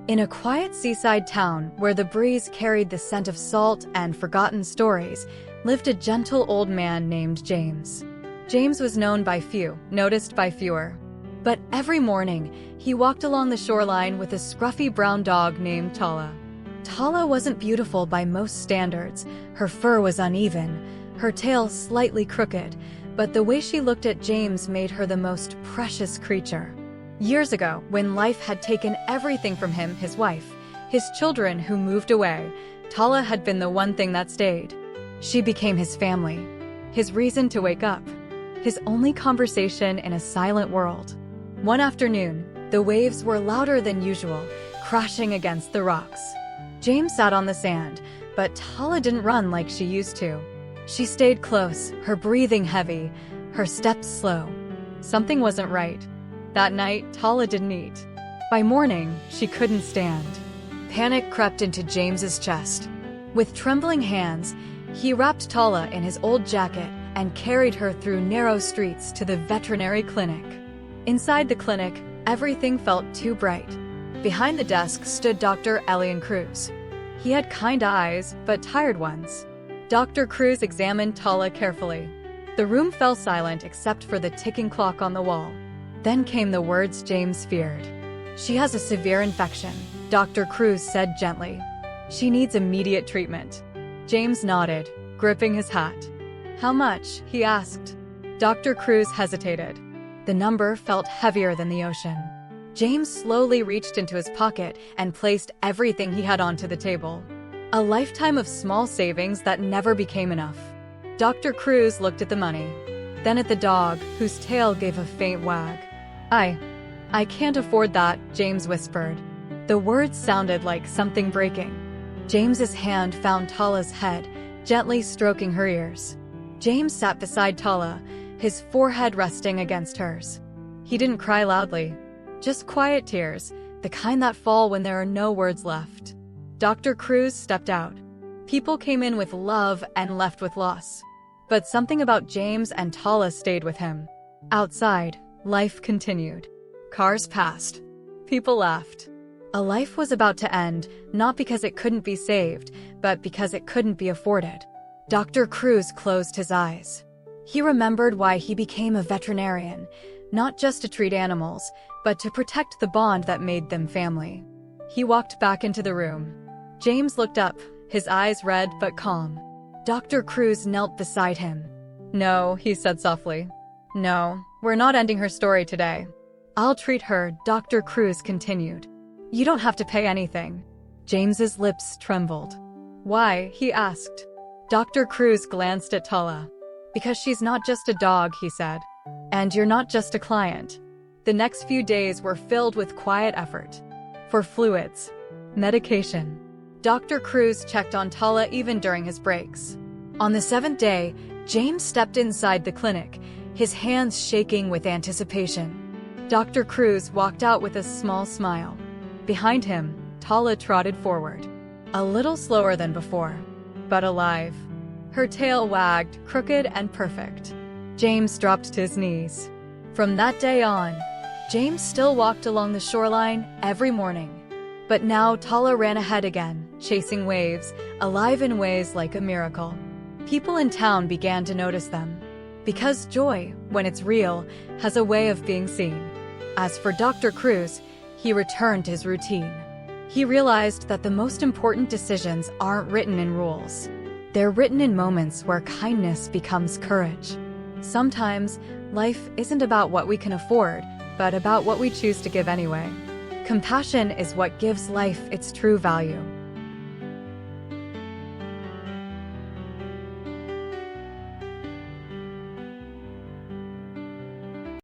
In a quiet seaside town where the breeze carried the scent of salt and forgotten stories, lived a gentle old man named James. James was known by few, noticed by fewer. But every morning, he walked along the shoreline with a scruffy brown dog named Tala. Tala wasn't beautiful by most standards. Her fur was uneven, her tail slightly crooked, but the way she looked at James made her the most precious creature. Years ago, when life had taken everything from him, his wife, his children who moved away, Tala had been the one thing that stayed. She became his family, his reason to wake up, his only conversation in a silent world. One afternoon, the waves were louder than usual, crashing against the rocks. James sat on the sand, but Tala didn't run like she used to. She stayed close, her breathing heavy, her steps slow. Something wasn't right. That night, Tala didn't eat. By morning, she couldn't stand. Panic crept into James's chest. With trembling hands, he wrapped Tala in his old jacket and carried her through narrow streets to the veterinary clinic. Inside the clinic, everything felt too bright. Behind the desk stood Dr. Cruz. He had kind eyes, but tired ones. Dr. Cruz examined Tala carefully. The room fell silent except for the ticking clock on the wall. Then came the words James feared. "She has a severe infection," Dr. Cruz said gently. "She needs immediate treatment." James nodded, gripping his hat. "How much?" he asked. Dr. Cruz hesitated. The number felt heavier than the ocean. James slowly reached into his pocket and placed everything he had onto the table. A lifetime of small savings that never became enough. Dr. Cruz looked at the money, then at the dog, whose tail gave a faint wag. I can't afford that," James whispered. The words sounded like something breaking. James's hand found Tala's head, gently stroking her ears. James sat beside Tala, his forehead resting against hers. He didn't cry loudly, just quiet tears, the kind that fall when there are no words left. Dr. Cruz stepped out. People came in with love and left with loss. But something about James and Tala stayed with him. Outside, life continued. Cars passed. People laughed. A life was about to end, not because it couldn't be saved, but because it couldn't be afforded. Dr. Cruz closed his eyes. He remembered why he became a veterinarian, not just to treat animals, but to protect the bond that made them family. He walked back into the room. James looked up, his eyes red but calm. Dr. Cruz knelt beside him. "No," he said softly. "No, we're not ending her story today. I'll treat her," Dr. Cruz continued. "You don't have to pay anything." James's lips trembled. "Why?" he asked. Dr. Cruz glanced at Tala. "Because she's not just a dog," he said. "And you're not just a client." The next few days were filled with quiet effort. For fluids, medication. Dr. Cruz checked on Tala even during his breaks. On the 7th day, James stepped inside the clinic, his hands shaking with anticipation. Dr. Cruz walked out with a small smile. Behind him, Tala trotted forward. A little slower than before, but alive. Her tail wagged, crooked and perfect. James dropped to his knees. From that day on, James still walked along the shoreline every morning. But now Tala ran ahead again, chasing waves, alive in ways like a miracle. People in town began to notice them. Because joy, when it's real, has a way of being seen. As for Dr. Cruz, he returned to his routine. He realized that the most important decisions aren't written in rules. They're written in moments where kindness becomes courage. Sometimes, life isn't about what we can afford, but about what we choose to give anyway. Compassion is what gives life its true value.